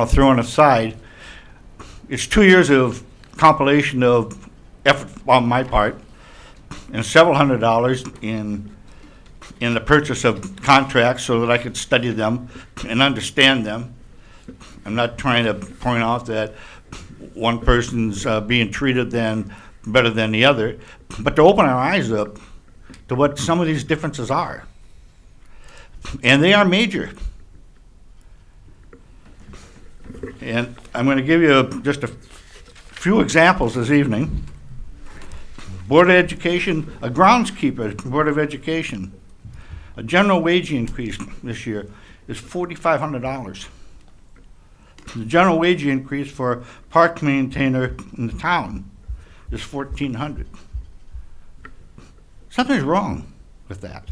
thrown aside. It's 2 years of compilation of effort on my part, and several $100s in the purchase of contracts so that I could study them and understand them. I'm not trying to point out that one person's being treated better than the other, but to open our eyes up to what some of these differences are. And they are major. And I'm going to give you just a few examples this evening. Board of Education, a groundskeeper, Board of Education, a general wage increase this year is $4,500. The general wage increase for a park maintainer in the town is $1,400. Something's wrong with that.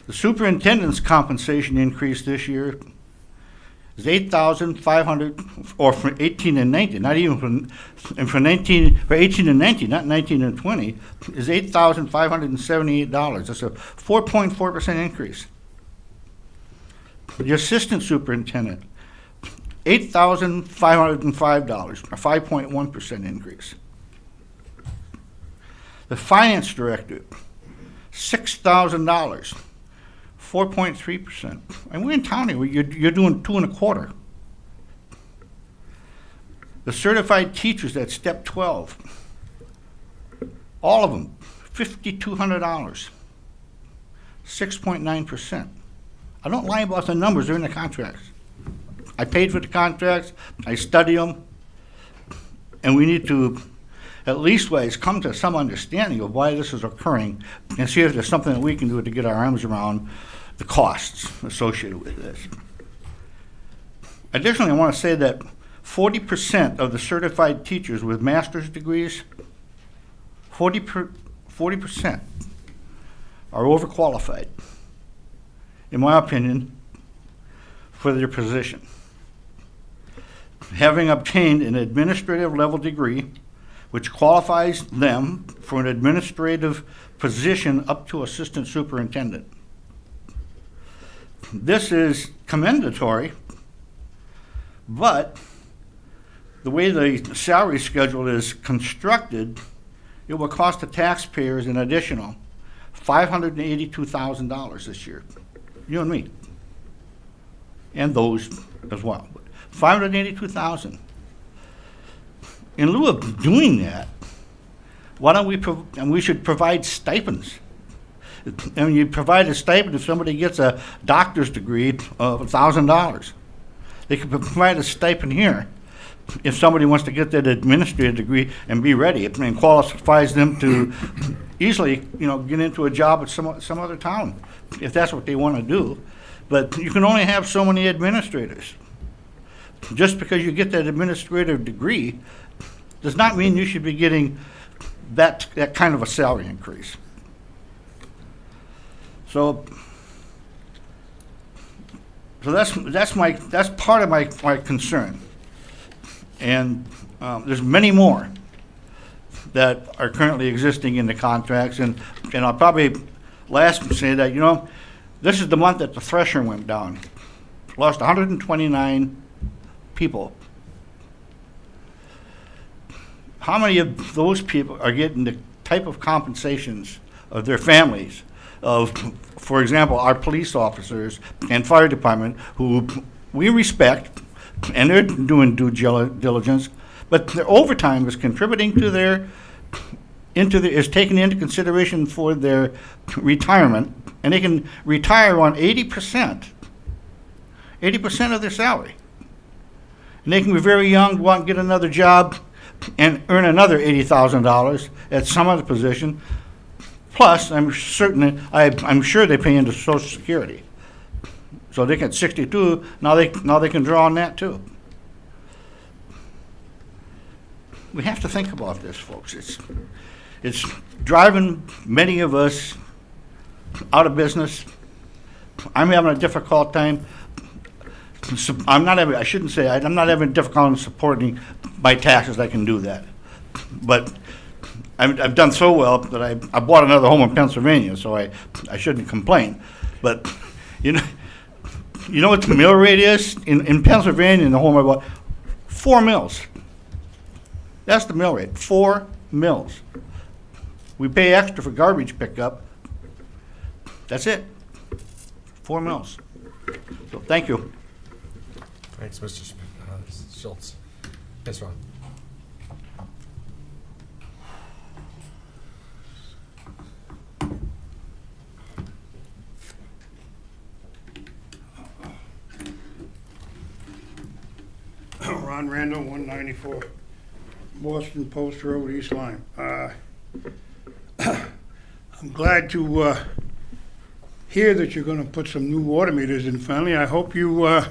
The superintendent's compensation increase this year is $8,500, or for 18 and 19, not even for 18 and 19, not 19 and 20, is $8,578. That's a 4.4% increase. The assistant superintendent, $8,505, a 5.1% increase. The finance director, $6,000. 4.3%. And we're in town here, you're doing 2.25%. The certified teachers at step 12, all of them, $5,200, 6.9%. I don't lie about the numbers, they're in the contracts. I paid for the contracts, I study them, and we need to at least ways come to some understanding of why this is occurring and see if there's something that we can do to get our arms around the costs associated with this. Additionally, I want to say that 40% of the certified teachers with master's degrees, 40% are overqualified, in my opinion, for their position. Having obtained an administrative level degree, which qualifies them for an administrative position up to assistant superintendent. This is commendatory, but the way the salary schedule is constructed, it will cost the taxpayers an additional $582,000 this year. You and me. And those as well. $582,000. In lieu of doing that, why don't we should provide stipends. And you provide a stipend if somebody gets a doctor's degree of $1,000. They could provide a stipend here if somebody wants to get that administrative degree and be ready. It qualifies them to easily, get into a job at some other town if that's what they want to do. But you can only have so many administrators. Just because you get that administrative degree does not mean you should be getting that kind of a salary increase. So that's part of my concern, and there's many more that are currently existing in the contracts, and I'll probably last say that this is the month that the thresher went down, lost 129 people. How many of those people are getting the type of compensations of their families? Of, for example, our police officers and fire department, who we respect, and they're doing due diligence, but their overtime is contributing to is taken into consideration for their retirement, and they can retire on 80% of their salary. And they can be very young, go out and get another job, and earn another $80,000 at some other position. Plus, I'm sure they pay into Social Security. So they get 62. Now they can draw on that too. We have to think about this, folks. It's driving many of us out of business. I'm having a difficult time. I'm not having a difficult time supporting my taxes. I can do that, but I've done so well that I bought another home in Pennsylvania, so I shouldn't complain. But You know what the mill rate is in Pennsylvania, in the whole about 4 mills. That's the mill rate, 4 mills. We pay extra for garbage pickup. That's it. 4 mills. So thank you. Thanks, Mr. Schultz. Yes, Ron. Ron Randall, 194 Boston Post Road, East Lyme. I'm glad to hear that you're going to put some new water meters in finally. I hope you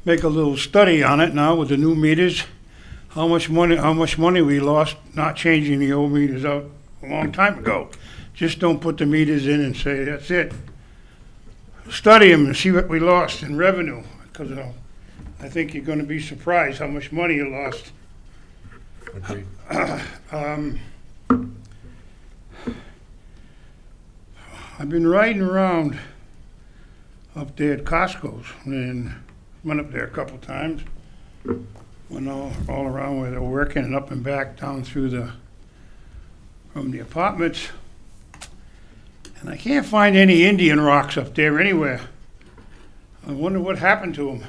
make a little study on it now with the new meters. How much money we lost not changing the old meters out a long time ago. Just don't put the meters in and say that's it. Study them and see what we lost in revenue, because I think you're going to be surprised how much money you lost. Agreed. I've been riding around up there at Costco's and went up there a couple times. Went all around where they're working and up and back down through from the apartments. And I can't find any Indian rocks up there anywhere. I wonder what happened to them.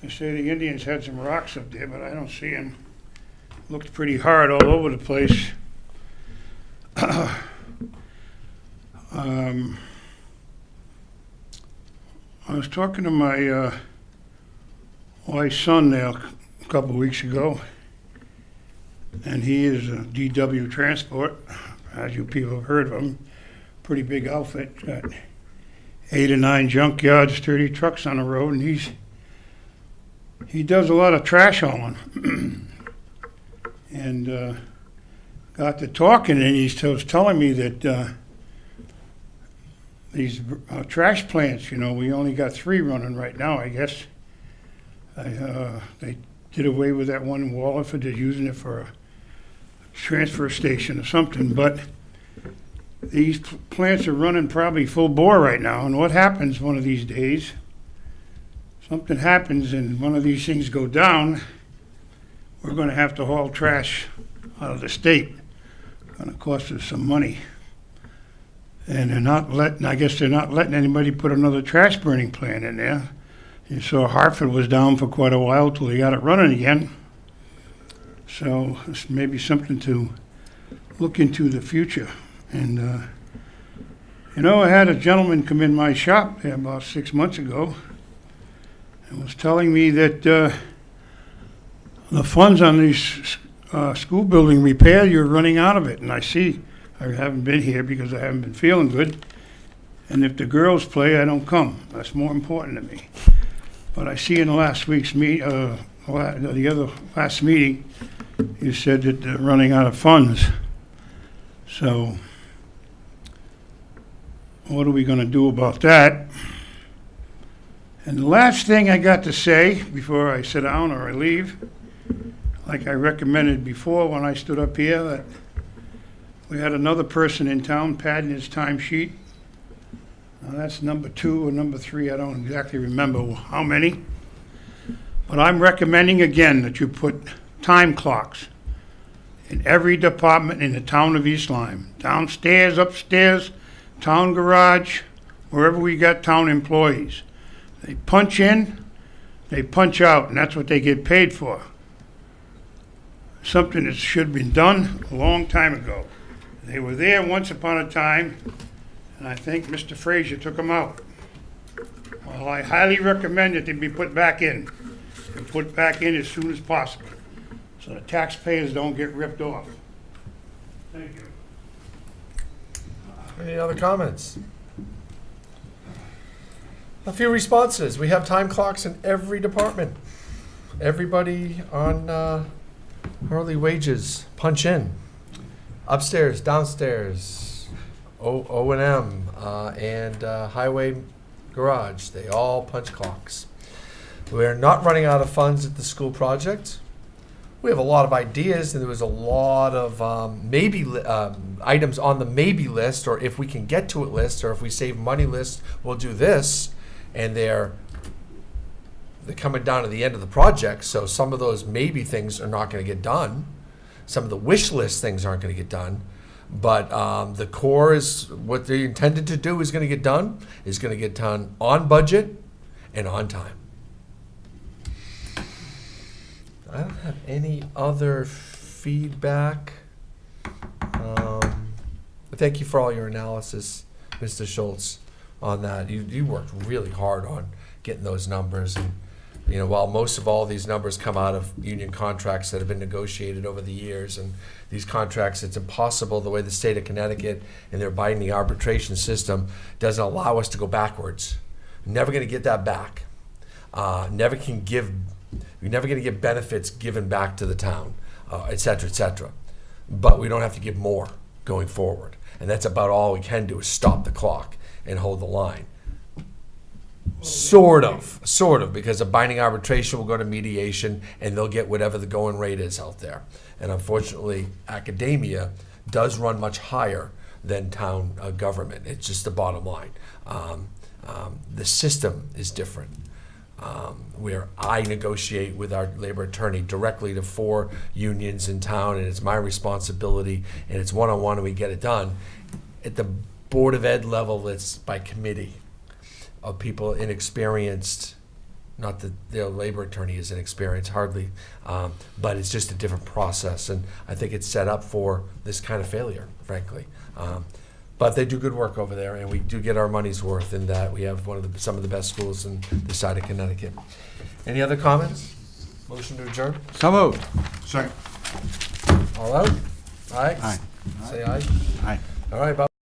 They say the Indians had some rocks up there, but I don't see them. Looked pretty hard all over the place. I was talking to my wife's son there a couple of weeks ago, and he is a DW Transport, as you people have heard of him. Pretty big outfit, got 8 or 9 junkyards, 30 trucks on the road, and he does a lot of trash hauling. And got to talking, and he was telling me that these trash plants, we only got 3 running right now, I guess. They did away with that one in Wallingford. They're using it for a transfer station or something, but these plants are running probably full bore right now, and what happens one of these days, something happens and one of these things go down, we're going to have to haul trash out of the state. It's going to cost us some money. And I guess they're not letting anybody put another trash burning plant in there. You saw Hartford was down for quite a while till they got it running again. So it's maybe something to look into the future. And, I had a gentleman come in my shop there about 6 months ago and was telling me that the funds on these school building repair, you're running out of it. And I haven't been here because I haven't been feeling good. And if the girls play, I don't come. That's more important to me. But I see in the last week's last meeting, you said that they're running out of funds. So what are we going to do about that? And the last thing I got to say before I sit down or I leave, like I recommended before when I stood up here, that we had another person in town padding his time sheet. Now that's number 2 or number 3, I don't exactly remember how many. But I'm recommending again that you put time clocks in every department in the town of East Lyme. Downstairs, upstairs, town garage, wherever we got town employees. They punch in, they punch out, and that's what they get paid for. Something that should have been done a long time ago. They were there once upon a time, and I think Mr. Frazier took them out. Well, I highly recommend that they be put back in, and put back in as soon as possible, so the taxpayers don't get ripped off. Thank you. Any other comments? A few responses. We have time clocks in every department. Everybody on hourly wages punch in. Upstairs, downstairs, O&M, and highway garage. They all punch clocks. We're not running out of funds at the school project. we have a lot of ideas, and there was a lot of items on the maybe list, or if we can get to it list, or if we save money list, we'll do this. And they're coming down to the end of the project, so some of those maybe things are not going to get done. Some of the wish list things aren't going to get done. But the core is what they intended to do is going to get done on budget and on time. I don't have any other feedback. Thank you for all your analysis, Mr. Schultz, on that. You worked really hard on getting those numbers. And, while most of all these numbers come out of union contracts that have been negotiated over the years, and these contracts, it's impossible the way the state of Connecticut and their binding arbitration system doesn't allow us to go backwards. Never going to get that back. Never going to get benefits given back to the town, et cetera, et cetera. But we don't have to give more going forward. And that's about all we can do is stop the clock and hold the line. Sort of, because a binding arbitration will go to mediation and they'll get whatever the going rate is out there. And unfortunately, academia does run much higher than town government. It's just the bottom line. The system is different. Where I negotiate with our labor attorney directly to 4 unions in town, and it's my responsibility, and it's one-on-one, and we get it done. At the Board of Ed level, it's by committee of people inexperienced. Not that their labor attorney is inexperienced, hardly, but it's just a different process, and I think it's set up for this kind of failure, frankly. But they do good work over there, and we do get our money's worth in that we have some of the best schools in the side of Connecticut. Any other comments? Motion to adjourn? So moved. Second. All out? Aye? Aye. Say aye. Aye. All right, Bob.